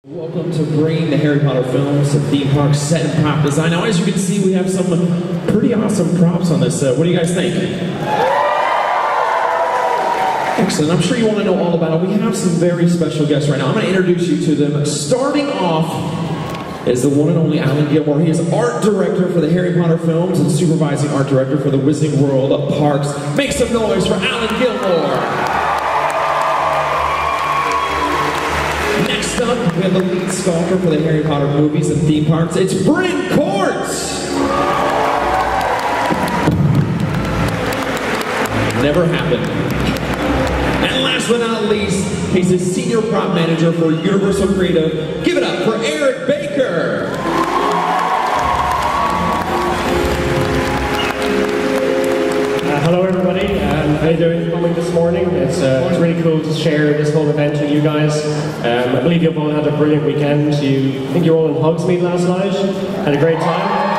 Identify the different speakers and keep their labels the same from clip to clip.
Speaker 1: Welcome to Bryn, the Harry Potter films, the theme park set and prop design. Now, as you can see, we have some pretty awesome props on this set. What do you guys think? Excellent. I'm sure you want to know all about it. We have some very special guests right now. I'm going to introduce you to them. Starting off is the one and only Alan Gilmore. He is art director for the Harry Potter films and supervising art director for the Wizarding World of Parks. Make some noise for Alan Gilmore. Next up, we have the lead sculptor for the Harry Potter movies and theme parks. It's Bryn. Never happened. And last but not least, he's a senior prop manager for Universal Creative. Give it up for Eric Baker.
Speaker 2: Hello everybody, how are you doing coming this morning? It's really cool to share this whole event with you guys. I believe you've all had a brilliant weekend. I think you were all in Hogsmeade last night, had a great time.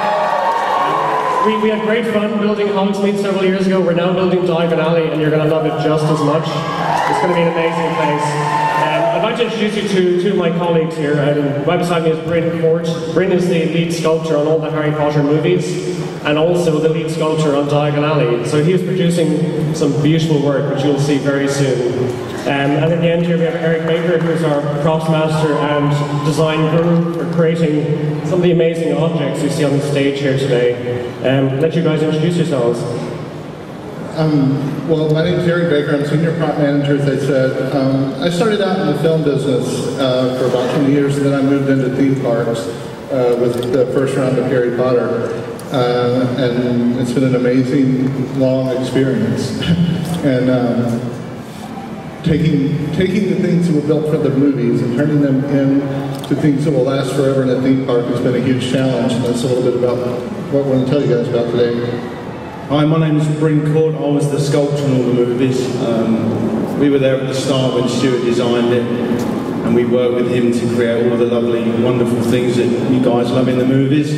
Speaker 2: We had great fun building Hogsmeade several years ago. We're now building Diagon Alley and you're going to love it just as much. It's going to be an amazing place. I'd like to introduce you to two of my colleagues here. Right beside me is Bryn. Bryn is the lead sculptor on all the Harry Potter movies and also the lead sculptor on Diagon Alley. So he is producing some beautiful work which you'll see very soon. And at the end here we have Eric Baker, who's our props master and design guru for creating some of the amazing objects you see on the stage here today. Let you guys introduce yourselves.
Speaker 3: Well, my name is Eric Baker. I'm senior prop manager, as I said. I started out in the film business for about 20 years, and then I moved into theme parks with the first round of Harry Potter. And it's been an amazing, long experience. And taking the things that were built for the movies and turning them into things that will last forever in a theme park has been a huge challenge. And that's a little bit about what we're going to tell you guys about today.
Speaker 4: Hi, my name is Bryn. I was the sculptor in all the movies. We were there at the start when Stuart designed it, and we worked with him to create all the lovely, wonderful things that you guys love in the movies.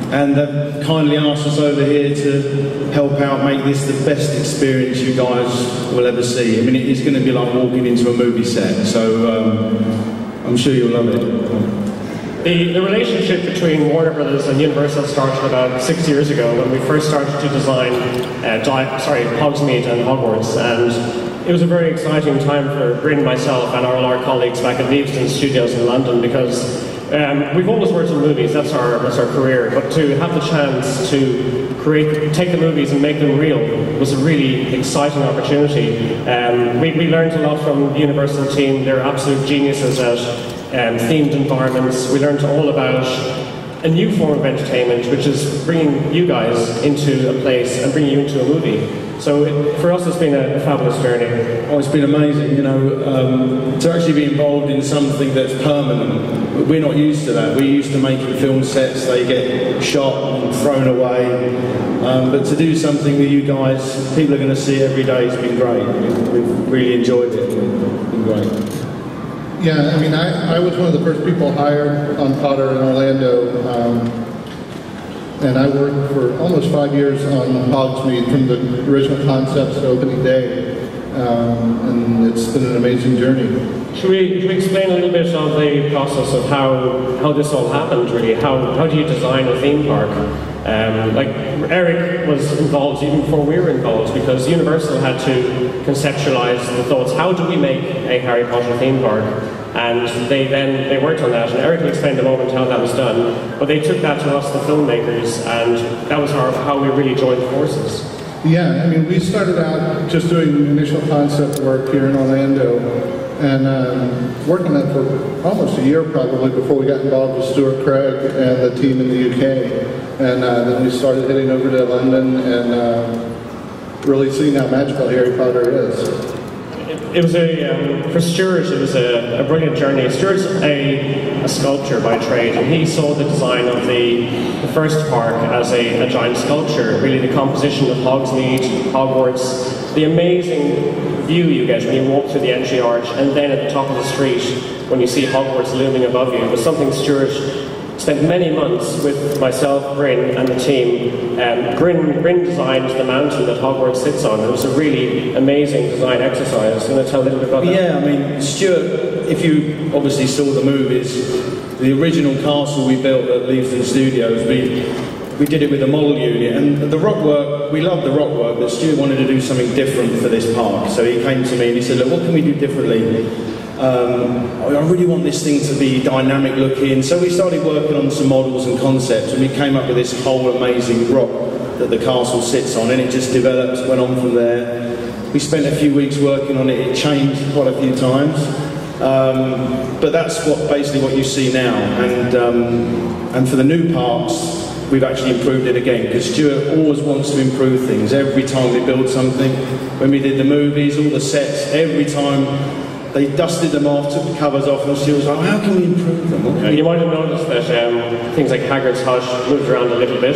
Speaker 4: And they've kindly asked us over here to help out make this the best experience you guys will ever see. I mean, it's going to be like walking into a movie set, so I'm sure you'll love it.
Speaker 2: The relationship between Warner Brothers and Universal started about 6 years ago when we first started to design Hogsmeade and Hogwarts, and it was a very exciting time for Bryn, myself, and all our colleagues back at Wheezes Studios in London, because we've always worked in movies, that's our career, but to have the chance to take the movies and make them real was a really exciting opportunity. We learned a lot from the Universal team. They're absolute geniuses at themed environments. We learned all about a new form of entertainment, which is bringing you guys into a place and bringing you into a movie. So for us it's been a fabulous journey.
Speaker 4: Oh, it's been amazing, you know, to actually be involved in something that's permanent. We're not used to that. We're used to making film sets, they get shot and thrown away. But to do something with you guys, people are going to see every day, has been great. We've really enjoyed it. It's been great.
Speaker 3: Yeah, I mean, I was one of the first people hired on Potter in Orlando, and I worked for almost 5 years on Hogsmeade from the original concepts to opening day, and it's been an amazing journey.
Speaker 2: Should we explain a little bit of the process of how this all happened, really? How do you design a theme park? Like Eric was involved even before we were involved, because Universal had to conceptualize the thoughts, how do we make a Harry Potter theme park? And they worked on that, and Eric will explain in a moment how that was done, but they took that to us, the filmmakers, and that was how we really joined forces.
Speaker 3: Yeah, I mean, we started out just doing initial concept work here in Orlando, and worked on that for almost a year probably before we got involved with Stuart Craig and the team in the UK. And then we started heading over to London and really seeing how magical Harry Potter is.
Speaker 2: It was for Stuart, it was a brilliant journey. Stuart's a sculptor by trade, and he saw the design of the first park as a giant sculpture. Really the composition of Hogsmeade, Hogwarts, the amazing view you get when you walk through the entry arch, and then at the top of the street when you see Hogwarts looming above you. It was something Stuart spent many months with myself, Bryn, and the team. Bryn designed the mountain that Hogwarts sits on. It was a really amazing design exercise. You want to tell a little bit about that?
Speaker 4: Yeah, I mean, Stuart, if you obviously saw the movies, the original castle we built at Leavesden Studios, we did it with a model unit, and the rock work, we loved the rock work, but Stuart wanted to do something different for this park. So he came to me and he said, look, what can we do differently? I really want this thing to be dynamic looking. So we started working on some models and concepts, and we came up with this whole amazing rock that the castle sits on, and it just developed, went on from there. We spent a few weeks working on it. It changed quite a few times, but that's basically what you see now. And for the new parks, we've actually improved it again, because Stuart always wants to improve things every time we build something. When we did the movies, all the sets, every time they dusted them off, took the covers off, and Stuart was like, how can we improve them?
Speaker 2: You might have noticed that things like Hagrid's hut moved around a little bit,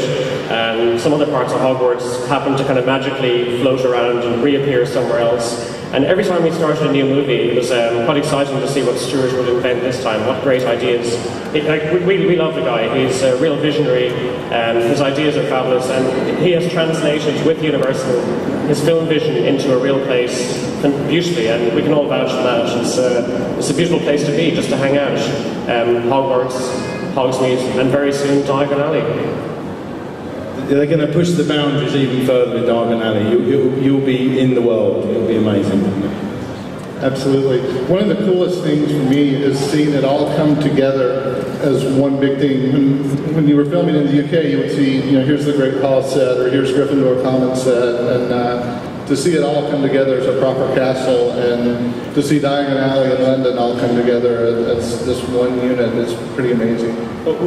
Speaker 2: and some other parts of Hogwarts happened to kind of magically float around and reappear somewhere else. And every time we started a new movie, it was quite exciting to see what Stuart would invent this time, what great ideas. We love the guy. He's a real visionary, his ideas are fabulous, and he has translated with Universal his film vision into a real place beautifully, and we can all vouch for that. It's a beautiful place to be, just to hang out. Hogwarts, Hogsmeade, and very soon Diagon Alley.
Speaker 4: They're going to push the boundaries even further in Diagon Alley. You'll be in the world. It'll be amazing.
Speaker 3: Absolutely. One of the coolest things for me is seeing it all come together as one big thing. When you were filming in the UK, you would see, here's the Great Hall set, or here's Gryffindor Common set, and to see it all come together as a proper castle, and to see Diagon Alley in London all come together as this one unit is pretty amazing.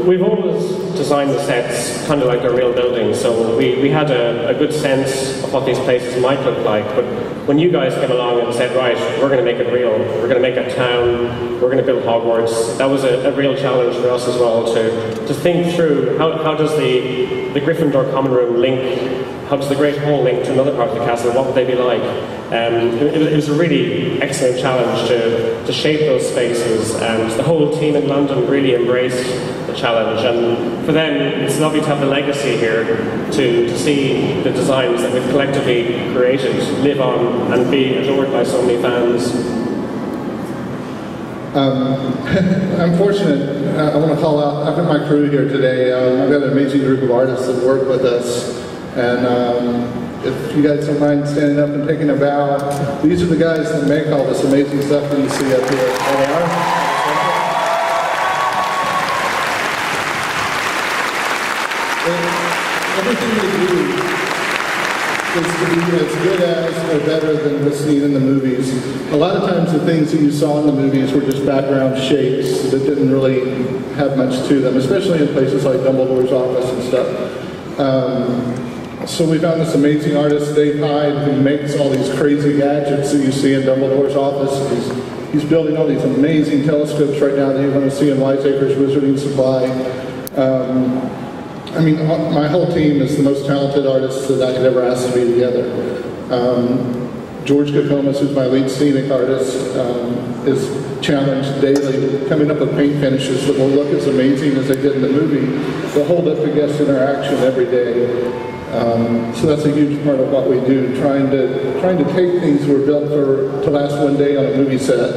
Speaker 2: We've always designed the sets kind of like a real building, so we had a good sense of what these places might look like, but when you guys came along and said, right, we're going to make it real, we're going to make a town, we're going to build Hogwarts, that was a real challenge for us as well, to think through how does the Gryffindor Common Room link, how does the Great Hall link to another part of the castle, what would they be like? It was a really excellent challenge to shape those spaces, and the whole team in London really embraced the challenge, and for them it's lovely to have the legacy here, to see the designs that we've collectively created live on and be adored by so many fans.
Speaker 3: I'm fortunate. I want to call out, I've got my crew here today. I've got an amazing group of artists that work with us, and if you guys don't mind standing up and taking a bow, these are the guys that make all this amazing stuff that you see up here. They are. Everything they do is to be as good as or better than what's seen in the movies. A lot of times the things that you saw in the movies were just background shapes that didn't really have much to them, especially in places like Dumbledore's office and stuff. So we found this amazing artist, Dave Hyde, who makes all these crazy gadgets that you see in Dumbledore's office. He's building all these amazing telescopes right now that you're going to see in Wiseacre's Wizarding Supply. I mean, my whole team is the most talented artists that I could ever ask to be together. George Kokomas, who's my lead scenic artist, is challenged daily, coming up with paint finishes that will look as amazing as they did in the movie, but hold up to guest interaction every day. So that's a huge part of what we do, trying to take things that were built to last one day on a movie set,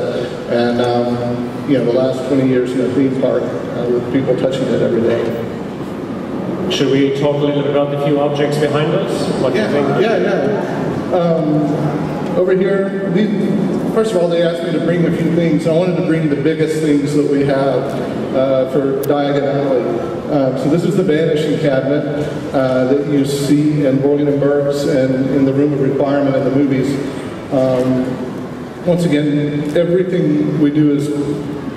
Speaker 3: and the last 20 years in a theme park with people touching it every day.
Speaker 2: Should we talk a little bit about the few objects behind us? What do you think?
Speaker 3: Over here, first of all, they asked me to bring a few things. I wanted to bring the biggest things that we have for Diagon Alley. So this is the Vanishing Cabinet that you see in Borgin and Burke's and in the Room of Requirement in the movies. Once again, everything we do is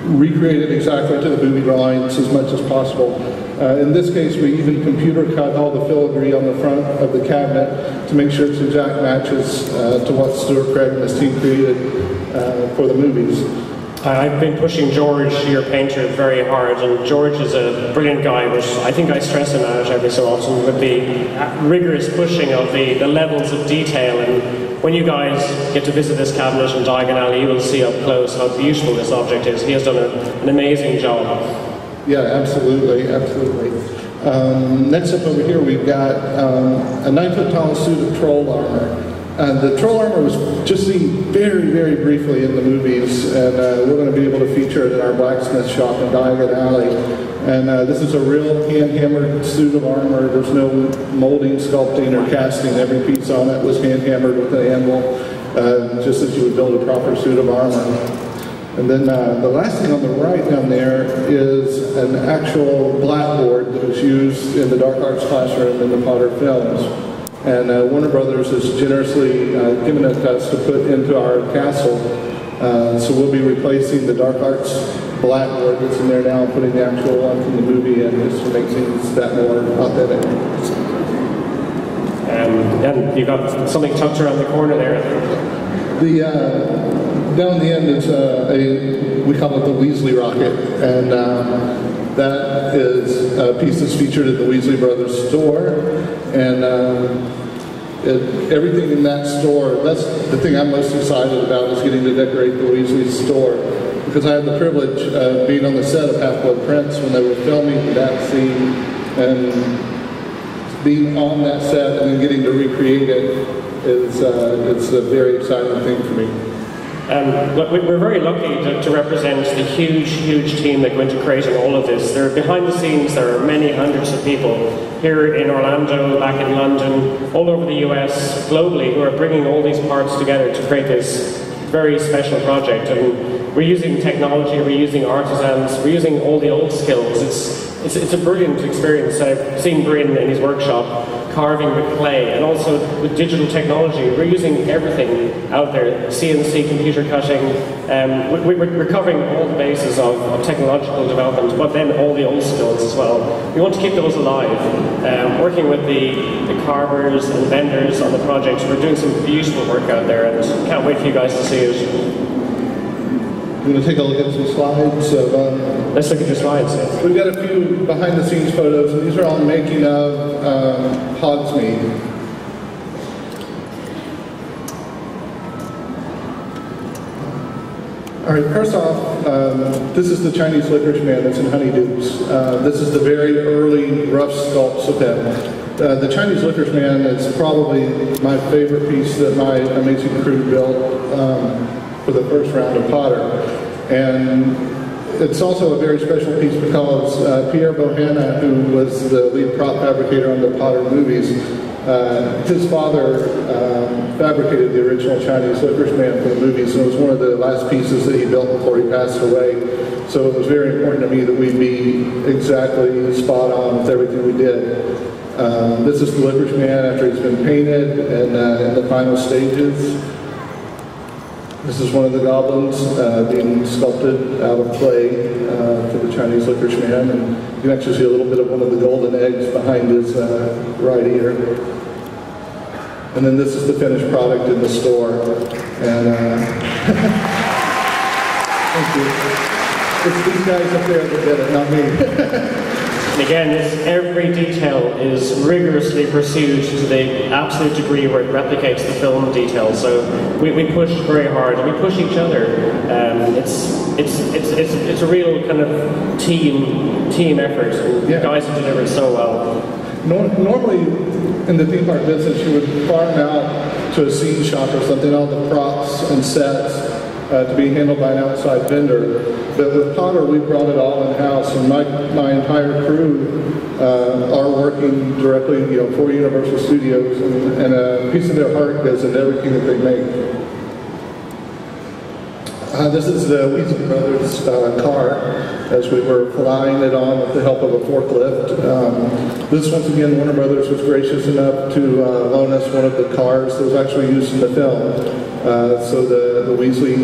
Speaker 3: recreated exactly to the movie drawings as much as possible. In this case, we even computer cut all the filigree on the front of the cabinet to make sure it's exact matches to what Stuart Craig and his team created for the movies.
Speaker 2: I've been pushing George, your painter, very hard, and George is a brilliant guy, but I think I stress him out every so often with the rigorous pushing of the levels of detail. And when you guys get to visit this cabinet in Diagon Alley, you will see up close how beautiful this object is. He has done an amazing job.
Speaker 3: Yeah, absolutely, absolutely. Next up over here, we've got a 9-foot tall suit of troll armor. The troll armor was just seen very, very briefly in the movies, and we're going to be able to feature it in our blacksmith shop in Diagon Alley. And this is a real hand-hammered suit of armor. There's no molding, sculpting, or casting. Every piece on it was hand-hammered with an anvil, just as you would build a proper suit of armor. And then the last thing on the right down there is an actual blackboard that was used in the dark arts classroom in the Potter films. And Warner Brothers has generously given it to us to put into our castle. So we'll be replacing the dark arts blackboard that's in there now and putting the actual one from the movie in, just to make things that more authentic.
Speaker 2: And you've got something tucked around the corner there.
Speaker 3: Down the end is we call it the Weasley rocket, and that is a piece that's featured at the Weasley Brothers store, and everything in that store, that's the thing I'm most excited about, is getting to decorate the Weasley store, because I had the privilege of being on the set of Half-Blood Prince when they were filming that scene, and being on that set and then getting to recreate it is it's a very exciting thing for me.
Speaker 2: Look, we're very lucky to represent the huge team that go into creating all of this. There, behind the scenes, there are many hundreds of people here in Orlando, back in London, all over the US, globally, who are bringing all these parts together to create this very special project. And we're using technology, we're using artisans, we're using all the old skills. It's a brilliant experience. I've seen Bryn in his workshop carving with clay, and also with digital technology. We're using everything out there, CNC, computer cutting. We're covering all the bases of technological development, but then all the old skills as well. We want to keep those alive. Working with the carvers and vendors on the project, we're doing some beautiful work out there, and can't wait for you guys to see it.
Speaker 3: You want to take a look at some slides?
Speaker 2: Let's look at your slides.
Speaker 3: We've got a few behind-the-scenes photos, and these are all making of Hogsmeade. All right, first off, this is the Chinese Licorice Man that's in Honeydukes. This is the very early rough sculpts of him. The Chinese Licorice Man is probably my favorite piece that my amazing crew built for the first round of Potter. And it's also a very special piece because Pierre Bohanna, who was the lead prop fabricator on the Potter movies, his father fabricated the original Chinese Licorice Man for the movies, and it was one of the last pieces that he built before he passed away. So it was very important to me that we be exactly spot on with everything we did. This is the Licorice Man after he's been painted and in the final stages. This is one of the goblins being sculpted out of clay for the Chinese Licorice Man, and you can actually see a little bit of one of the golden eggs behind his right ear. And then this is the finished product in the store. And thank you. It's these guys up there that did it, not me.
Speaker 2: And again, every detail is rigorously pursued to the absolute degree where it replicates the film details. So we push very hard, and we push each other. It's a real kind of team effort. And yeah. The guys have delivered so well.
Speaker 3: Normally, in the theme park business, you would farm out to a scene shop or something, all the props and sets to be handled by an outside vendor. But with Potter, we brought it all in-house, and my entire crew are working directly, for Universal Studios, and a piece of their heart goes into everything that they make. This is the Weasley Brothers car, as we were flying it on with the help of a forklift. This, once again, Warner Brothers was gracious enough to loan us one of the cars that was actually used in the film. So the Weasley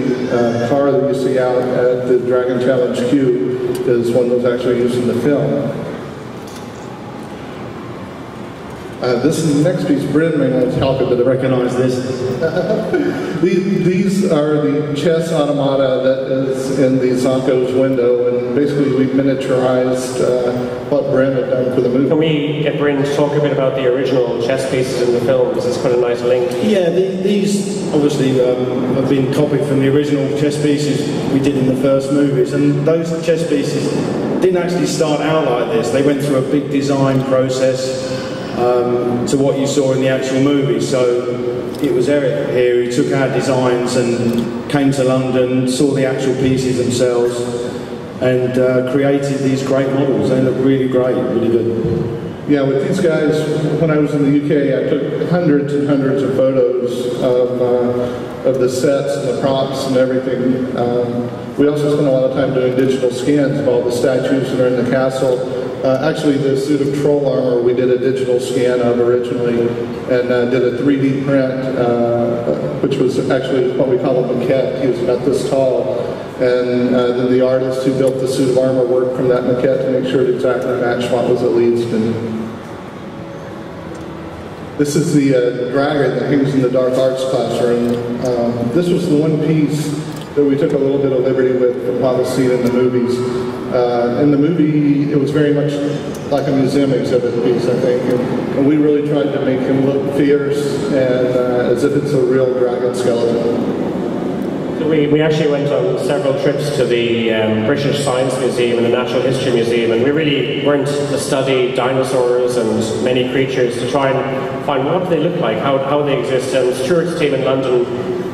Speaker 3: car that you see out at the Dragon Challenge Q is one that was actually used in the film. This next piece, Bryn may want to talk a bit about.
Speaker 4: Recognize this.
Speaker 3: These are the chess automata that is in the Zonko's window, and basically we've miniaturized what Bryn had done for the movie.
Speaker 2: Can we get Bryn to talk a bit about the original chess pieces in the film? This is quite a nice link.
Speaker 4: Yeah, these obviously have been copied from the original chess pieces we did in the first movies, and those chess pieces didn't actually start out like this. They went through a big design process to what you saw in the actual movie. So it was Eric here who took our designs and came to London, saw the actual pieces themselves, and created these great models. They look really great, really good.
Speaker 3: Yeah, with these guys, when I was in the UK, I took hundreds and hundreds of photos of the sets and the props and everything. We also spent a lot of time doing digital scans of all the statues that are in the castle. Actually, the suit of troll armor we did a digital scan of originally, and did a 3D print, which was actually what we call a maquette. He was about this tall. And then the artist who built the suit of armor worked from that maquette to make sure it exactly matched what was at least. And this is the dragon that hangs in the dark arts classroom. This was the one piece that we took a little bit of liberty with from what was seen in the movies. In the movie, it was very much like a museum exhibit piece, I think, and we really tried to make him look fierce and as if it's a real dragon skeleton.
Speaker 2: We actually went on several trips to the British Science Museum and the Natural History Museum, and we really weren't to study dinosaurs and many creatures to try and find what they look like, how they exist. And Stuart's team in London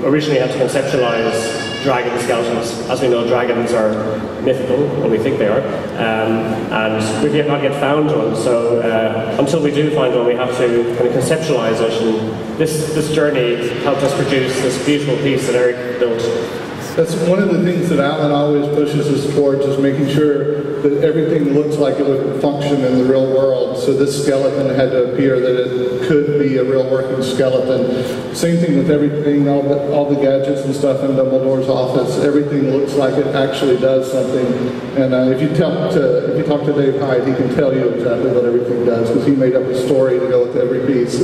Speaker 2: originally had to conceptualize dragon skeletons. As we know, dragons are mythical, or we think they are, and we've not yet found one. So until we do find one, we have to kind of conceptualize it. And this journey helped us produce this beautiful piece that Eric built.
Speaker 3: That's one of the things that Alan always pushes us towards, is making sure that everything looks like it would function in the real world. So this skeleton had to appear that it could be a real working skeleton. Same thing with everything, all the gadgets and stuff in Dumbledore's office. Everything looks like it actually does something. And if you talk to Dave Hyde, he can tell you exactly what everything does, because he made up a story to go with every piece.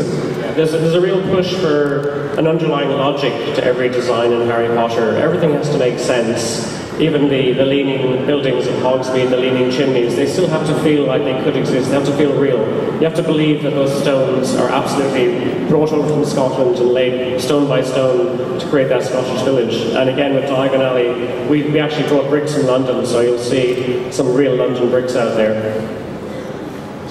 Speaker 2: There's a real push for an underlying logic to every design in Harry Potter. Everything has to make sense. Even the leaning buildings of Hogsmeade, the leaning chimneys, they still have to feel like they could exist. They have to feel real. You have to believe that those stones are absolutely brought over from Scotland and laid stone by stone to create that Scottish village. And again, with Diagon Alley, we actually brought bricks from London, so you'll see some real London bricks out there.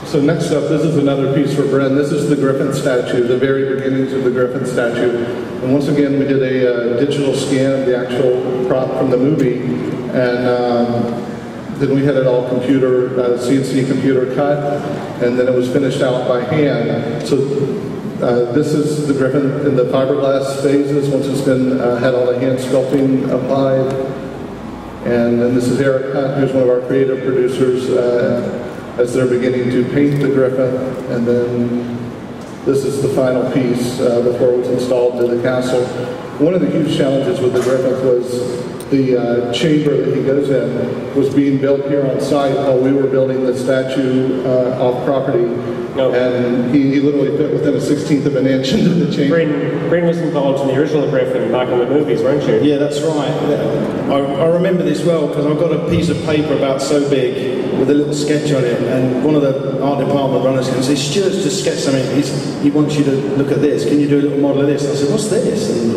Speaker 3: So next up, this is another piece for Bryn. This is the Griffin Statue, the very beginnings of the Griffin Statue. And once again, we did a digital scan of the actual prop from the movie, and then we had it all CNC computer cut, and then it was finished out by hand. So this is the Griffin in the fiberglass phases, once it's been had all the hand sculpting applied. And then this is Eric Hunt, who's one of our creative producers, as they're beginning to paint the Griffin, and then this is the final piece before it was installed into the castle. One of the huge challenges with the Griffin was the chamber that he goes in was being built here on site while we were building the statue off property. No. And he literally fit within a 1/16 of an inch into the chamber.
Speaker 2: Bryn was involved in the original Griffin back in the movies, weren't you?
Speaker 4: Yeah, that's right. I remember this well because I've got a piece of paper about so big with a little sketch on it, and one of the art department runners can say, "Stuart's just sketched something. He wants you to look at this. Can you do a little model of this?" And I said, "What's this?" And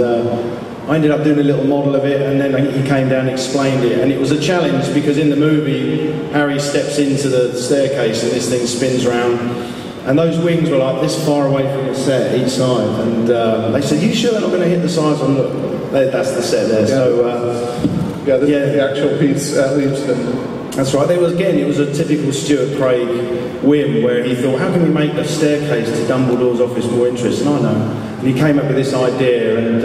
Speaker 4: I ended up doing a little model of it, and then he came down and explained it. And it was a challenge because in the movie, Harry steps into the staircase and this thing spins round. And those wings were like this far away from the set, each side. And they said, "You sure they're not going to hit the sides?" And look, that's the set there. Yeah. So,
Speaker 3: this is the actual piece at Leavesden.
Speaker 4: That's right. It was a typical Stuart Craig whim where he thought, how can we make the staircase to Dumbledore's office more interesting? I know. And he came up with this idea, and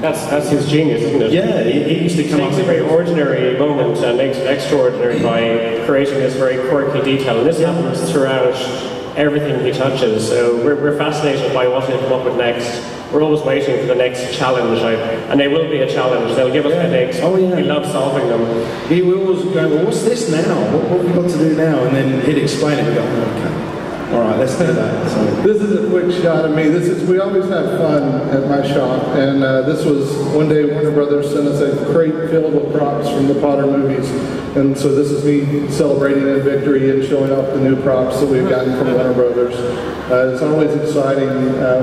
Speaker 2: that's his genius, isn't it?
Speaker 4: Yeah, he used to come up with
Speaker 2: a very ordinary moment and makes it extraordinary by creating this very quirky detail. And this happens throughout everything he touches. So we're fascinated by what he'll come up with next. We're always waiting for the next challenge, and they will be a challenge. They'll give us headaches.
Speaker 4: Oh yeah,
Speaker 2: we love solving them.
Speaker 4: We always go, well, what's this now? What have we got to do now? And then he'd explain it. We go, okay. All right, let's do that. So.
Speaker 3: This is a quick shot of me. We always have fun at my shop, and this was one day Warner Brothers sent us a crate filled with props from the Potter movies, and so this is me celebrating a victory and showing off the new props that we've gotten from Warner Brothers. It's always exciting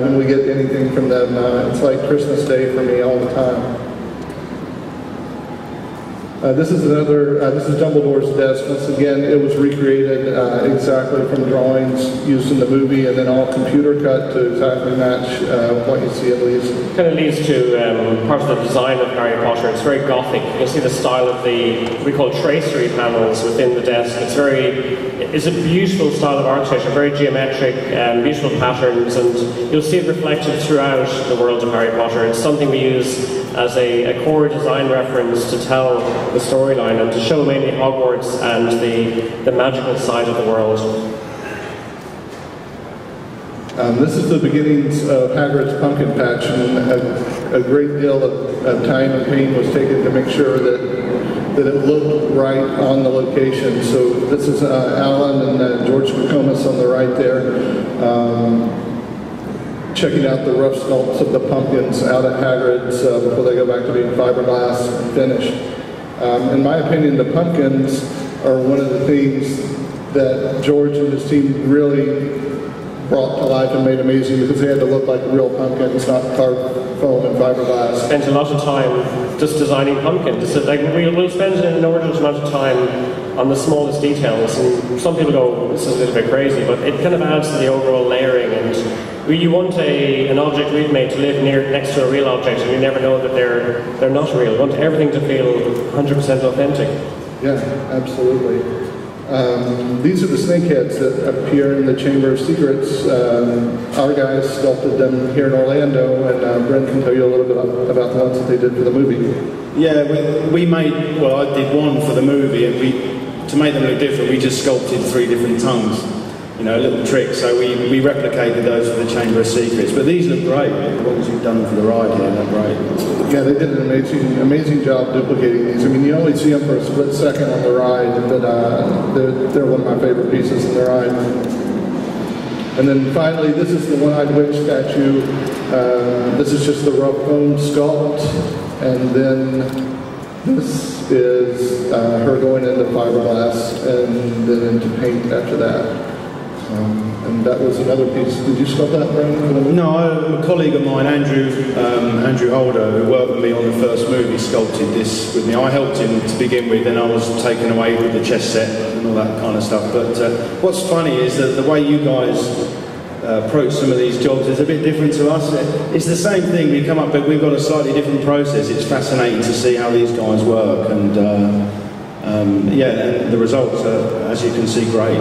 Speaker 3: when we get anything from them. It's like Christmas Day for me all the time. This is Dumbledore's desk. Once again, it was recreated exactly from drawings used in the movie, and then all computer cut to exactly match what you see at least.
Speaker 2: Kind of leads to part of the design of Harry Potter. It's very gothic. You'll see the style of we call tracery panels within the desk. It's a beautiful style of architecture, very geometric, beautiful patterns, and you'll see it reflected throughout the world of Harry Potter. It's something we use as a core design reference to tell the storyline and to show mainly Hogwarts and the magical side of the world.
Speaker 3: This is the beginnings of Hagrid's pumpkin patch, and a great deal of time and pain was taken to make sure that it looked right on the location. So this is Alan and George McComas on the right there. Checking out the rough sculpts of the pumpkins out at Hagrid's before they go back to being fiberglass and finished. In my opinion, the pumpkins are one of the things that George and his team really brought to life and made amazing, because they had to look like real pumpkins, not carved foam and fiberglass.
Speaker 2: Spent a lot of time just designing pumpkins. We'll spend an inordinate amount of time on the smallest details, and some people go, this is a little bit crazy, but it kind of adds to the overall layering. And you want an object we've made to live next to a real object, and you never know that they're not real. You want everything to feel 100% authentic.
Speaker 3: Yeah, absolutely. These are the snakeheads that appear in the Chamber of Secrets. Our guys sculpted them here in Orlando, and Bryn can tell you a little bit about the ones that they did for the movie.
Speaker 4: Yeah, I did one for the movie, and to make them look different, we just sculpted 3 different tongues. You know, a little trick. So we replicated those for the Chamber of Secrets. But these look great. The ones you've done for the ride here, they're great.
Speaker 3: Yeah, they did an amazing job duplicating these. I mean, you only see them for a split second on the ride, but they're one of my favorite pieces in the ride. And then finally, this is the One-Eyed Witch statue. This is just the rough foam sculpt, and then this is her going into fiberglass and then into paint after that. And that was another piece. Did you sculpt that, Bryn?
Speaker 4: No, a colleague of mine, Andrew Holder, who worked with me on the first movie, sculpted this with me. I helped him to begin with, then I was taken away with the chess set and all that kind of stuff. But what's funny is that the way you guys approach some of these jobs is a bit different to us. It's the same thing we come up, but we've got a slightly different process. It's fascinating to see how these guys work, and and the results are, as you can see, great.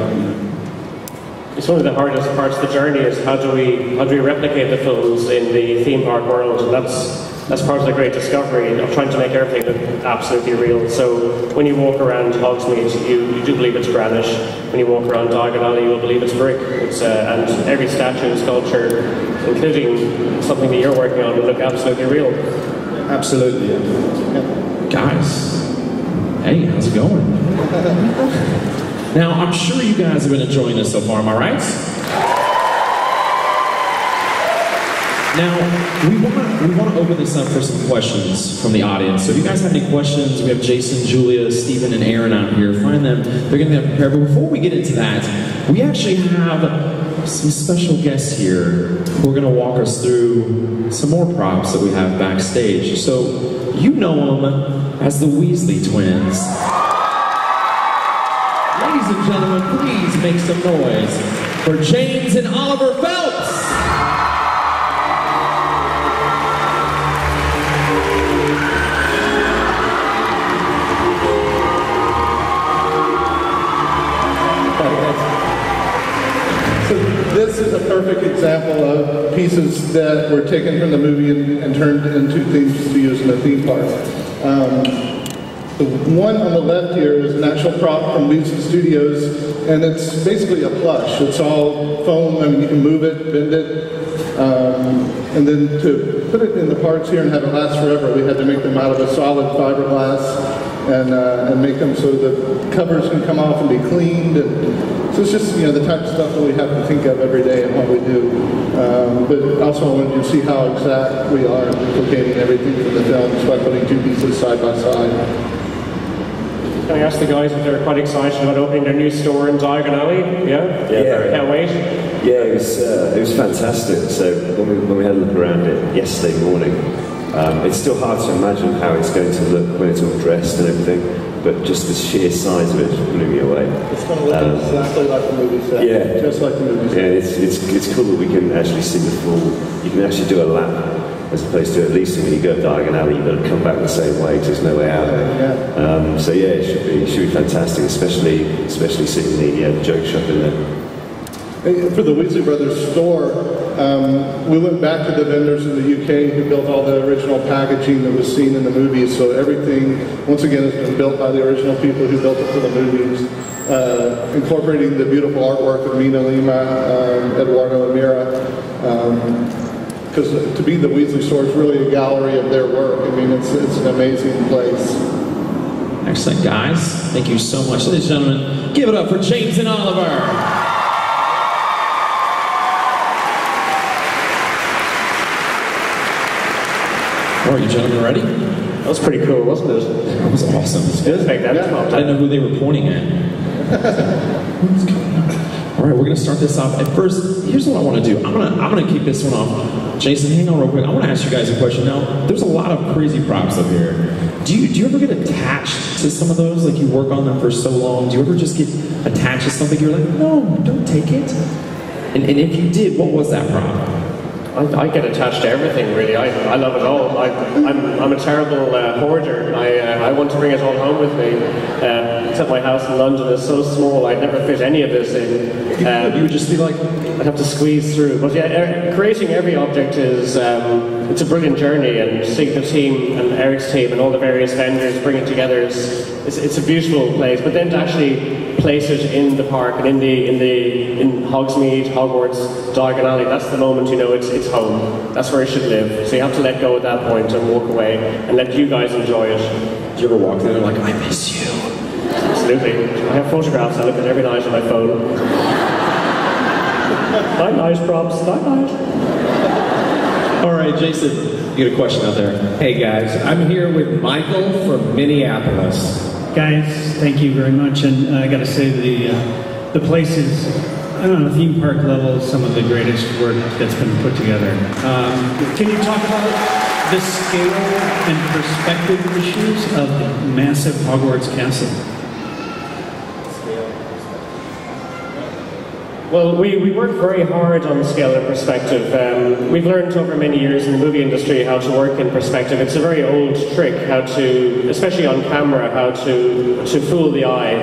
Speaker 2: It's one of the hardest parts of the journey is how do we replicate the films in the theme park world, and that's part of the great discovery of trying to make everything look absolutely real. So when you walk around Hogsmeade, you do believe it's granite. When you walk around Diagon Alley, you'll believe it's brick. And every statue and sculpture, including something that you're working on, will look absolutely real.
Speaker 4: Absolutely. Yeah.
Speaker 1: Guys, hey, how's it going? Now, I'm sure you guys have been enjoying this so far, am I right? Now, we want to open this up for some questions from the audience. So if you guys have any questions, we have Jason, Julia, Stephen, and Aaron out here. Find them. They're going to be prepared. But before we get into that, we actually have some special guests here who are going to walk us through some more props that we have backstage. So you know them as the Weasley twins. Ladies and gentlemen, please make some noise for James and Oliver Phelps!
Speaker 3: So this is a perfect example of pieces that were taken from the movie and turned into things to use in a theme park. The one on the left here is an actual prop from Wheezes Studios, and it's basically a plush. It's all foam, I mean, you can move it, bend it, and then to put it in the parts here and have it last forever, we had to make them out of a solid fiberglass. and make them so the covers can come off and be cleaned. And so it's just, you know, the type of stuff that we have to think of every day and what we do. But also I wanted you to see how exact we are duplicating everything from the films by putting two pieces side by side.
Speaker 2: Can I ask the guys if they're quite excited about opening their new store in Diagon Alley? Yeah?
Speaker 5: Yeah.
Speaker 2: Can't wait.
Speaker 5: Yeah, it was fantastic. So when we had a look around it yesterday morning, it's still hard to imagine how it's going to look when it's all dressed and everything, but just the sheer size of it just blew me away.
Speaker 3: It's going to look exactly like the movie set.
Speaker 5: Yeah.
Speaker 3: Just like the movie set.
Speaker 5: Yeah, it's cool that we can actually see the full, you can actually do a lap, as opposed to at least when you go Diagon Alley, you've got to come back the same way because there's no way out of it.
Speaker 3: Yeah.
Speaker 5: So yeah, it should be fantastic, especially seeing the joke shop in there.
Speaker 3: For the Weasley Brothers store, we went back to the vendors in the UK who built all the original packaging that was seen in the movies. So everything, once again, has been built by the original people who built it for the movies, incorporating the beautiful artwork of Mina Lima, Eduardo and Mira. Because to be the Weasley store is really a gallery of their work. I mean, it's an amazing place.
Speaker 1: Excellent, guys. Thank you so much. Ladies and gentlemen, give it up for James and Oliver. All right, you gentlemen ready?
Speaker 2: That was pretty cool, wasn't it?
Speaker 1: That was awesome.
Speaker 2: It was like that.
Speaker 1: I didn't know who they were pointing at. What's going on? All right, we're going to start this off. At first, here's what I want to do. I'm gonna kick this one off. Jason, hang on real quick. I want to ask you guys a question. Now, there's a lot of crazy props up here. Do you ever get attached to some of those? Like you work on them for so long. Do you ever just get attached to something? You're like, no, don't take it. And if you did, what was that prop?
Speaker 2: I get attached to everything, really. I love it all. I'm a terrible hoarder. I want to bring it all home with me. Except my house in London is so small, I'd never fit any of this in.
Speaker 1: You would just be like...
Speaker 2: I'd have to squeeze through. But yeah, creating every object is it's a brilliant journey, and seeing the team and Eric's team and all the various vendors bring it together it's a beautiful place. But then to actually place it in the park and in Hogsmeade, Hogwarts, Diagon Alley, that's the moment you know it's home. That's where it should live. So you have to let go at that point and walk away and let you guys enjoy it.
Speaker 1: Do you ever walk there and like, I miss you?
Speaker 2: Absolutely. I have photographs I look at every night on my phone. Night night props, night night.
Speaker 1: All right, Jason, you got a question out there.
Speaker 6: Hey guys, I'm here with Michael from Minneapolis.
Speaker 7: Guys, thank you very much, and I got to say the place is, I don't know, theme park level, some of the greatest work that's been put together. Can you talk about the scale and perspective issues of the massive Hogwarts castle?
Speaker 2: Well, we work very hard on scale and perspective. We've learned over many years in the movie industry how to work in perspective. It's a very old trick, how to, especially on camera, how to fool the eye.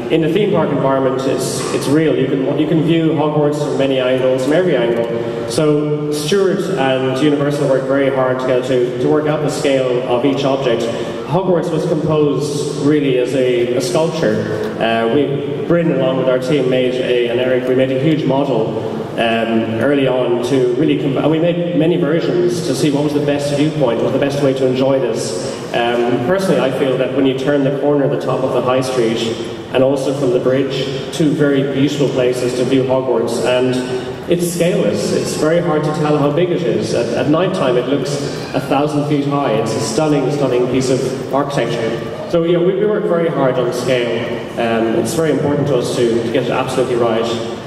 Speaker 2: In the theme park environment, it's real. You can view Hogwarts from many angles, from every angle. So Stuart and Universal worked very hard together to work out the scale of each object. Hogwarts was composed really as a sculpture. Bryn, along with our team, and Eric, we made a huge model early on to really we made many versions to see what was the best viewpoint, what was the best way to enjoy this. Personally, I feel that when you turn the corner at the top of the high street, and also from the bridge, two very beautiful places to view Hogwarts, and it's scaleless. It's very hard to tell how big it is. At night time, it looks 1,000 feet high. It's a stunning, stunning piece of architecture. So yeah, we work very hard on scale. It's very important to us to get it absolutely right.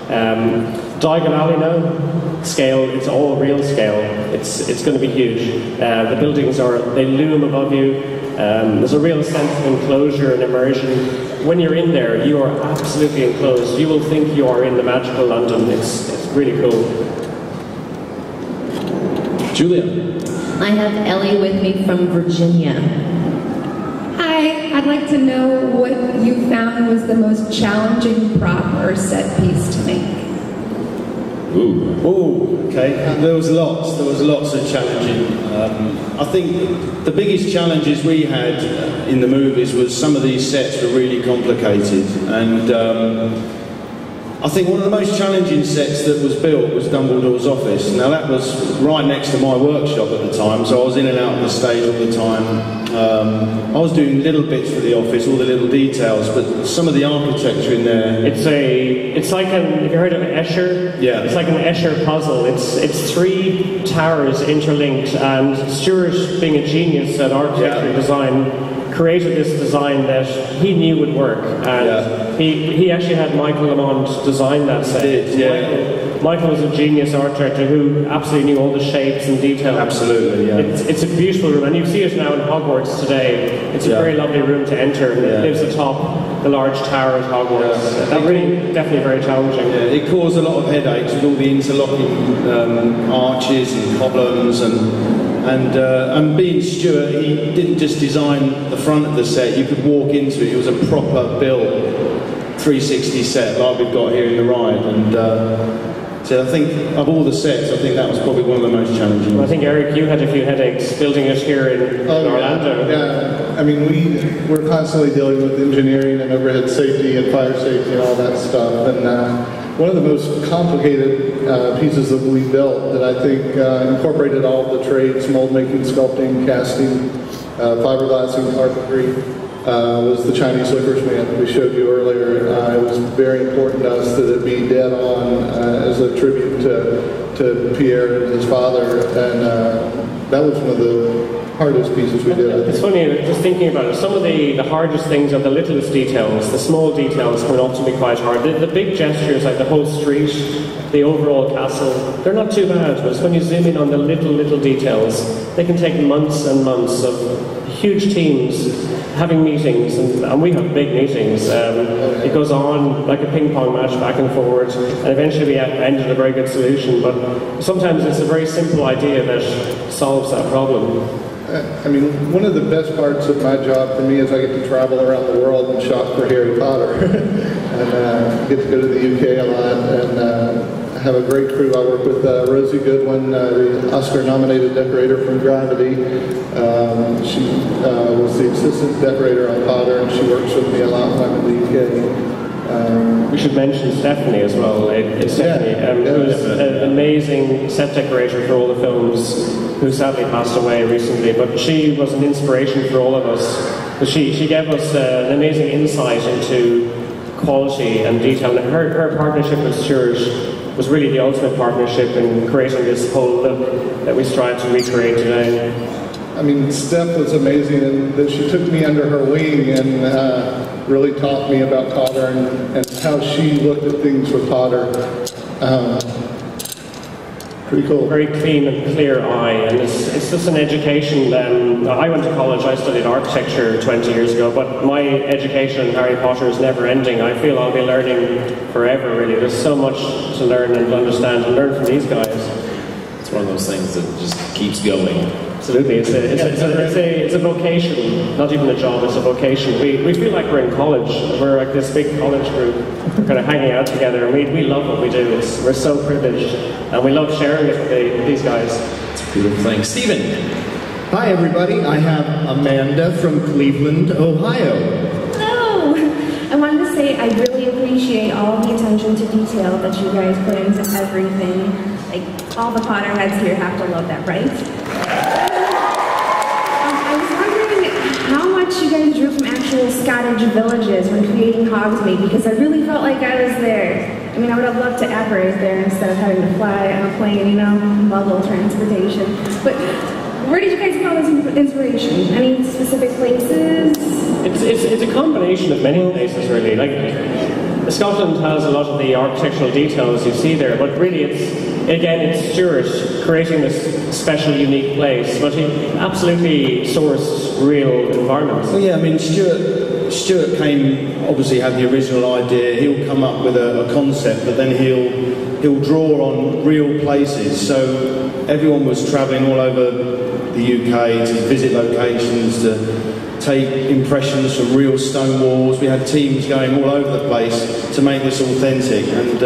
Speaker 2: Diagon Alley now, scale, it's all real scale. It's going to be huge. The buildings they loom above you. There's a real sense of enclosure and immersion. When you're in there, you are absolutely enclosed. You will think you are in the magical London. It's really cool.
Speaker 1: Julia.
Speaker 8: I have Ellie with me from Virginia.
Speaker 9: Hi, I'd like to know what you found was the most challenging prop or set piece to make.
Speaker 4: Ooh, okay. There was lots of challenging. I think the biggest challenges we had in the movies was some of these sets were really complicated, and I think one of the most challenging sets that was built was Dumbledore's office. Now that was right next to my workshop at the time, so I was in and out of the stage all the time. I was doing little bits for the office, all the little details, but some of the architecture in there.
Speaker 2: It's like have you heard of Escher?
Speaker 4: Yeah.
Speaker 2: It's like an Escher puzzle. It's 3 towers interlinked, and Stuart, being a genius at architecture design, created this design that he knew would work, and he actually had Michael Lamont design that set.
Speaker 4: He did,
Speaker 2: Michael was a genius art director who absolutely knew all the shapes and details.
Speaker 4: Absolutely, yeah.
Speaker 2: It's a beautiful room, and you see it now in Hogwarts today. It's a very lovely room to enter, and it lives atop the large tower at Hogwarts. That really, definitely very challenging.
Speaker 4: Yeah, it caused a lot of headaches with all the interlocking arches and columns and being Stuart, he didn't just design the front of the set, you could walk into it. It was a proper built 360 set like we've got here in the ride. And so I think of all the sets, I think that was probably one of the most challenging.
Speaker 2: Well, I think, Eric, you had a few headaches building it here in Orlando.
Speaker 3: Yeah, I mean, we're constantly dealing with engineering and overhead safety and fire safety and all that stuff. And one of the most complicated pieces that we built that I think incorporated all of the trades, mold making, sculpting, casting, fiberglassing, carpentry, was the Chinese Licorice Man that we showed you earlier. It was very important to us that it be dead on as a tribute to Pierre and his father, and that was one of the hardest pieces we did.
Speaker 2: It's funny, just thinking about it, some of the hardest things are the littlest details. The small details can often be quite hard. The big gestures, like the whole street, the overall castle, they're not too bad, but it's when you zoom in on the little details, they can take months and months of huge teams having meetings, and we have big meetings. It goes on like a ping pong match back and forward, and eventually we end in a very good solution, but sometimes it's a very simple idea that solves that problem.
Speaker 3: I mean, one of the best parts of my job for me is I get to travel around the world and shop for Harry Potter. And get to go to the UK a lot and have a great crew. I work with Rosie Goodwin, the Oscar-nominated decorator from Gravity. She was the assistant decorator on Potter, and she works with me a lot when I'm in the UK.
Speaker 2: We should mention Stephanie as well. Stephanie, who was an amazing set decorator for all the films, who sadly passed away recently, but she was an inspiration for all of us. She gave us an amazing insight into quality and detail. And her partnership with Stuart was really the ultimate partnership in creating this whole look that we strive to recreate today.
Speaker 3: I mean, Steph was amazing, and that she took me under her wing and really taught me about Potter and how she looked at things with Potter. Pretty cool.
Speaker 2: Very clean and clear eye, and it's just an education. I went to college, I studied architecture 20 years ago, but my education in Harry Potter is never ending. I feel I'll be learning forever, really. There's so much to learn and understand and learn from these guys.
Speaker 10: It's one of those things that just keeps going.
Speaker 2: Absolutely, it's a vocation, not even a job, it's a vocation. We feel like we're in college. We're like this big college group, kind of hanging out together, and we love what we do. We're so privileged, and we love sharing it with these guys.
Speaker 10: It's a beautiful thing. Stephen.
Speaker 11: Hi everybody, I have Amanda from Cleveland, Ohio.
Speaker 12: Hello! I wanted to say I really appreciate all the attention to detail that you guys put into everything. Like, all the Potterheads here have to love that, right? I was wondering how much you guys drew from actual Scottish villages when creating Hogsmeade, because I really felt like I was there. I mean, I would have loved to apparate there instead of having to fly on a plane, you know, bubble transportation. But where did you guys get all this inspiration? Any specific places?
Speaker 2: It's a combination of many places, really. Like, Scotland has a lot of the architectural details you see there, but really it's Stuart creating this special, unique place, but he absolutely sourced real environments.
Speaker 4: Well, yeah, I mean, Stuart came, obviously had the original idea. He'll come up with a concept, but then he'll draw on real places. So everyone was travelling all over the UK to visit locations, to take impressions from real stone walls. We had teams going all over the place to make this authentic, and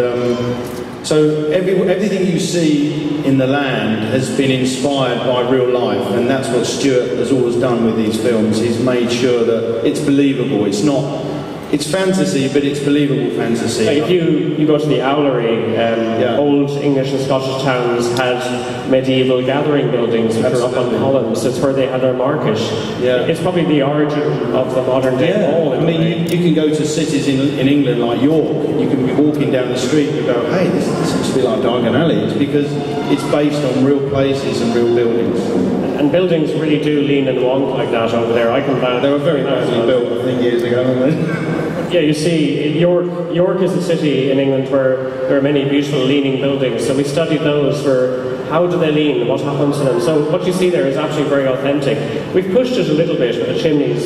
Speaker 4: so everything you see in the land has been inspired by real life, and that's what Stuart has always done with these films. He's made sure that it's believable. It's not it's fantasy, but it's believable fantasy.
Speaker 2: Like if you go to the Owlery, old English and Scottish towns had medieval gathering buildings which were up on columns. It's where they had their market.
Speaker 4: Yeah.
Speaker 2: It's probably the origin of the modern day mall.
Speaker 4: I mean, you can go to cities in England like York. You can be walking down the street and go, hey, this looks a bit like Diagon Alley. It's because it's based on real places and real buildings.
Speaker 2: And buildings really do lean and wonk like that over there. I can vouch.
Speaker 4: They were very badly built, I think, years ago, weren't they?
Speaker 2: Yeah, you see, York is a city in England where there are many beautiful leaning buildings. So we studied those for how do they lean, what happens to them. So what you see there is actually very authentic. We've pushed it a little bit with the chimneys,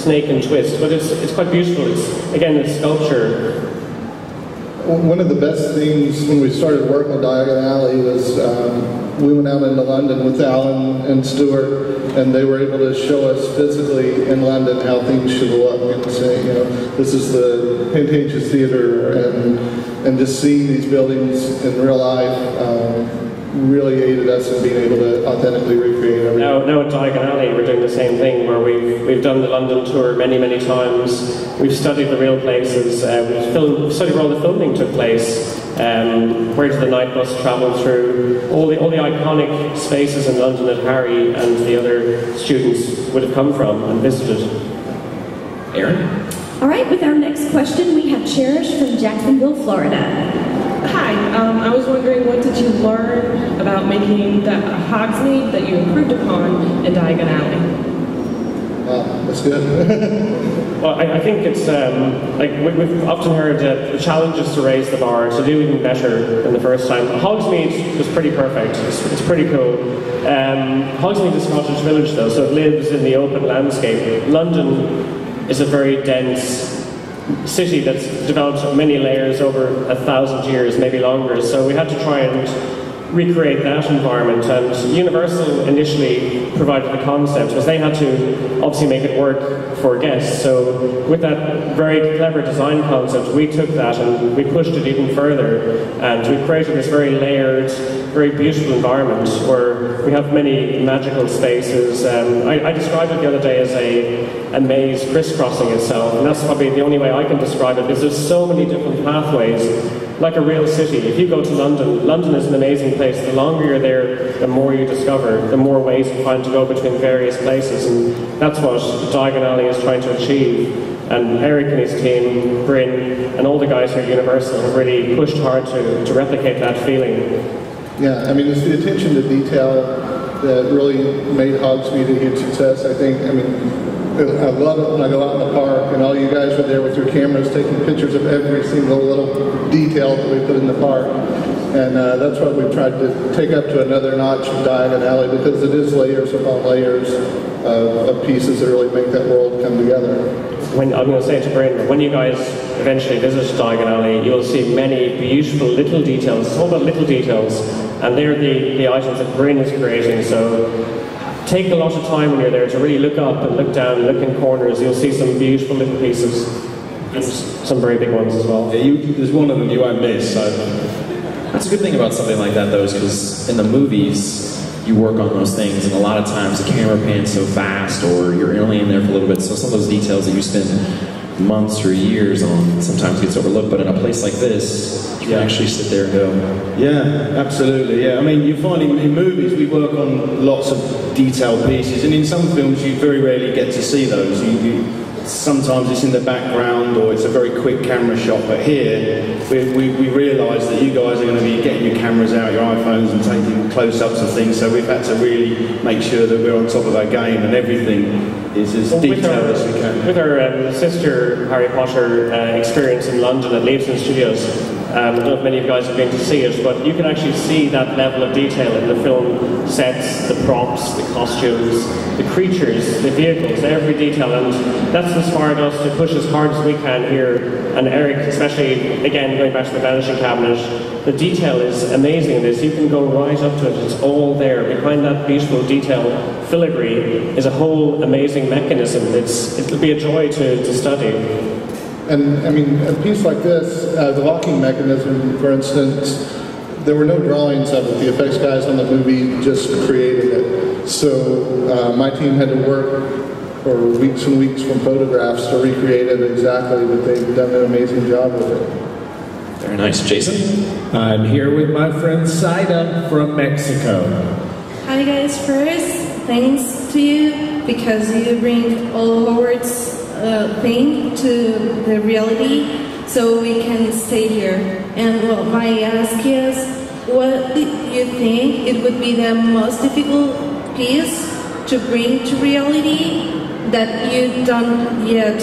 Speaker 2: snake and twist, but it's quite beautiful. It's sculpture.
Speaker 3: One of the best things when we started working on Diagon Alley was we went out into London with Alan and Stuart, and they were able to show us physically in London how things should look and say, you know, this is the Pantages Theatre, and just seeing these buildings in real life really aided us in being able to authentically recreate everything.
Speaker 2: Now at Diagon Alley, we're doing the same thing, where we've done the London tour many, many times. We've studied the real places. We've studied where all the filming took place. Where did the night bus travel through? All the iconic spaces in London that Harry and the other students would have come from and visited.
Speaker 1: Erin?
Speaker 13: All right, with our next question, we have Cherish from Jacksonville, Florida.
Speaker 14: Hi, I was wondering, what did you learn about making the Hogsmeade that you improved upon in Diagon Alley?
Speaker 3: Wow, that's good.
Speaker 2: Well, I think it's like we've often heard the challenges to raise the bar, to do even better than the first time. Hogsmeade was pretty perfect. It's pretty cool. Hogsmeade is a cottage village though, so it lives in the open landscape. London is a very dense city that's developed many layers over 1,000 years, maybe longer. So we had to try and recreate that environment, and Universal initially provided the concept because they had to obviously make it work for guests. So with that very clever design concept, we took that and we pushed it even further, and we created this very layered, very beautiful environment where we have many magical spaces. I described it the other day as a maze crisscrossing itself, and that's probably the only way I can describe it, because there's so many different pathways, like a real city. If you go to London, London is an amazing place. The longer you're there, the more you discover, the more ways you find to go between various places, and that's what Diagon Alley is trying to achieve. And Eric and his team, Bryn, and all the guys here at Universal have really pushed hard to replicate that feeling.
Speaker 3: Yeah, I mean, it's the attention to detail that really made Hogsmeade a huge success, I think. I mean, I love it when I go out in the park and all you guys are there with your cameras taking pictures of every single little detail that we put in the park. And that's what we've tried to take up to another notch with Diagon Alley, because it is layers upon layers of pieces that really make that world come together.
Speaker 2: I'm going to say to Bryn, when you guys eventually visit Diagon Alley, you'll see many beautiful little details. It's all about little details, and they're the items that Bryn is creating. So take a lot of time when you're there to really look up and look down and look in corners. You'll see some beautiful little pieces, and some very big ones as well.
Speaker 4: Yeah, there's one of them you won't miss. So.
Speaker 1: That's a good thing about something like that, though, is because in the movies, you work on those things, and a lot of times the camera pans so fast, or you're only in there for a little bit, so some of those details that you spend months or years on sometimes gets overlooked. But in a place like this, you can actually sit there and go.
Speaker 4: Yeah, absolutely. Yeah, I mean, you find in movies we work on lots of detailed pieces, and in some films you very rarely get to see those. Sometimes it's in the background, or it's a very quick camera shot. But here, we realise that you guys are going to be getting your cameras out, your iPhones, and taking close-ups of things. So we've had to really make sure that we're on top of our game, and everything is as detailed as we can.
Speaker 2: With our sister Harry Potter experience in London at Leavesden Studios, I don't know if many of you guys have been to see it, but you can actually see that level of detail in the film sets, the props, the costumes, the creatures, the vehicles, every detail, and that's inspired us to push as hard as we can here. And Eric, especially, again, going back to the Vanishing Cabinet, the detail is amazing in this. You can go right up to it, it's all there. Behind that beautiful detail filigree is a whole amazing mechanism. It'll be a joy to study.
Speaker 3: And I mean, a piece like this, the locking mechanism, for instance, there were no drawings of it. The effects guys on the movie just created it. So my team had to work or weeks and weeks from photographs to recreate it exactly, but they've done an amazing job with it.
Speaker 1: Very nice. Jason?
Speaker 6: I'm here with my friend Saida from Mexico.
Speaker 15: Hi guys, first, thanks to you because you bring all Howard's thing to the reality so we can stay here. And what I ask is, what do you think it would be the most difficult piece to bring to reality that you don't yet,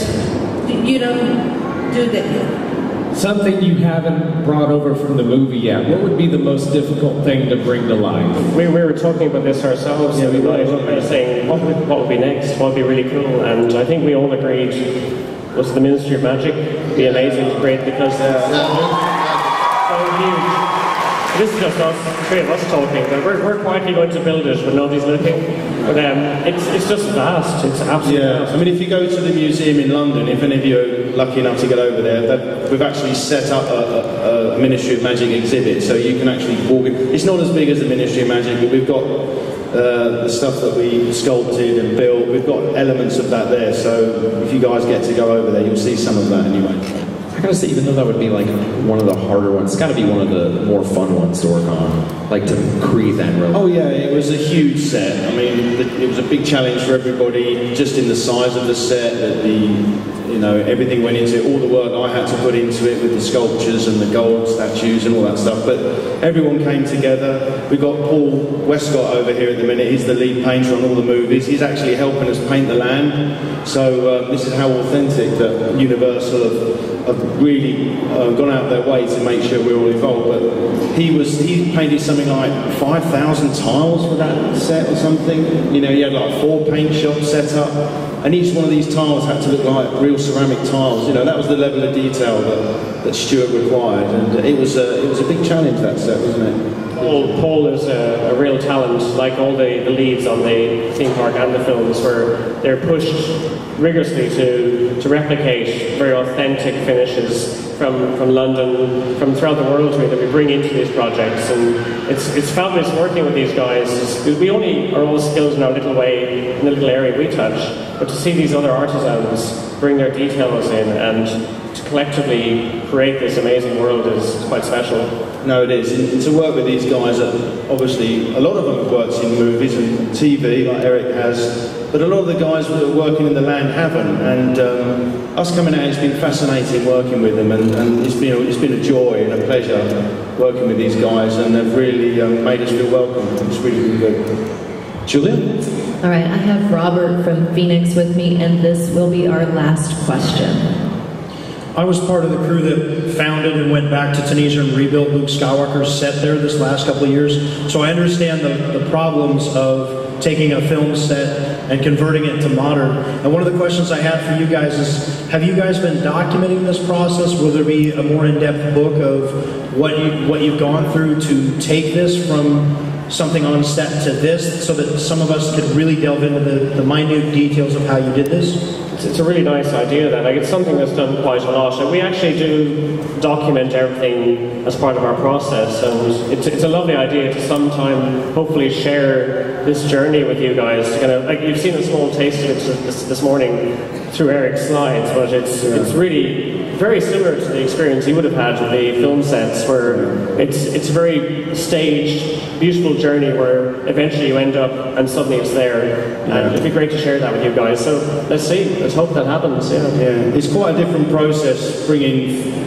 Speaker 15: you don't do that yet?
Speaker 6: Something you haven't brought over from the movie yet. What would be the most difficult thing to bring to life?
Speaker 2: We were talking about this ourselves the other night. We were saying, what would be next? What would be really cool? And I think we all agreed, was the Ministry of Magic be amazing to create because so huge. This is just us, three of us talking, but we're quietly going to build it when nobody's looking. But it's just vast, it's absolutely vast.
Speaker 4: I mean, if you go to the museum in London, if any of you are lucky enough to get over there, we've actually set up a Ministry of Magic exhibit, so you can actually walk in. It's not as big as the Ministry of Magic, but we've got the stuff that we sculpted and built. We've got elements of that there, so if you guys get to go over there, you'll see some of that anyway.
Speaker 1: I gotta say, even though that would be like one of the harder ones, it's gotta be one of the more fun ones to work on, like to create that realm.
Speaker 4: Oh yeah, it was a huge set. I mean, it was a big challenge for everybody, just in the size of the set, everything went into it, all the work I had to put into it with the sculptures and the gold statues and all that stuff, but everyone came together. We've got Paul Westcott over here at the minute. He's the lead painter on all the movies. He's actually helping us paint the land, so this is how authentic that Universal have really gone out their way to make sure we're all involved. But he painted something like 5,000 tiles for that set or something. You know, he had like 4 paint shops set up, and each one of these tiles had to look like real ceramic tiles. You know, that was the level of detail that Stuart required, and it was a big challenge, that set, wasn't it?
Speaker 2: Paul is a real talent, like all the leads on the theme park and the films, where they're pushed rigorously to replicate very authentic finishes from London, from throughout the world that we bring into these projects. And it's fabulous working with these guys. We only are all skilled in our little way, in the little area we touch, but to see these other artisans bring their details in and to collectively create this amazing world is quite special.
Speaker 4: No, it is. And to work with these guys, obviously, a lot of them have worked in movies and TV, like Eric has, but a lot of the guys that are working in the land haven't. And us coming out, it's been fascinating working with them, and it's been a joy and a pleasure working with these guys, and they've really made us feel welcome. It's really, really good.
Speaker 1: Julia?
Speaker 8: All right, I have Robert from Phoenix with me, and this will be our last question.
Speaker 16: I was part of the crew that founded and went back to Tunisia and rebuilt Luke Skywalker's set there this last couple of years. So I understand the problems of taking a film set and converting it to modern. And one of the questions I have for you guys is, have you guys been documenting this process? Will there be a more in-depth book of what you've gone through to take this from something on set to this, so that some of us could really delve into the minute details of how you did this?
Speaker 2: It's a really nice idea, that it's something that's done quite a lot, and we actually do document everything as part of our process, and it's a lovely idea to sometime hopefully share this journey with you guys. Kind of like you've seen a small taste of it this morning through Eric's slides, but it's really very similar to the experience you would have had with the film sets, where it's a very staged, beautiful journey where eventually you end up and suddenly it's there. And it'd be great to share that with you guys. So let's see, let's hope that happens. Yeah,
Speaker 4: it's quite a different process bringing.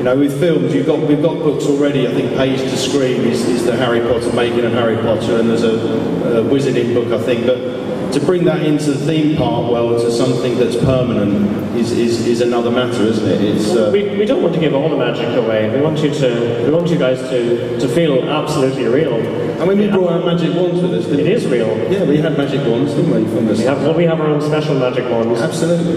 Speaker 4: With films, we've got books already. I think Page to Screen is the Harry Potter making of Harry Potter, and there's a Wizarding book, I think. But to bring that into the theme park world to something that's permanent is another matter, isn't it?
Speaker 2: We don't want to give all the magic away. We want you guys to feel absolutely real.
Speaker 4: I mean, we brought our magic wands with us, didn't we?
Speaker 2: It is real.
Speaker 4: Yeah, we had magic wands, didn't we? From this.
Speaker 2: We have our own special magic wands.
Speaker 4: Absolutely.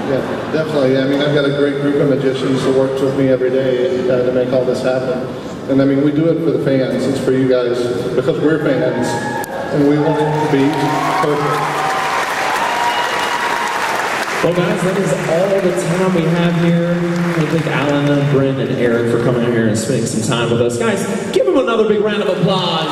Speaker 3: Yeah, definitely. I mean, I've got a great group of magicians that works with me every day to make all this happen. And I mean, we do it for the fans. It's for you guys, because we're fans, and we want it to be perfect.
Speaker 1: Well, guys, that is all the time we have here. I want to thank Alan, Bryn, and Eric for coming in here and spending some time with us. Guys, give them another big round of applause.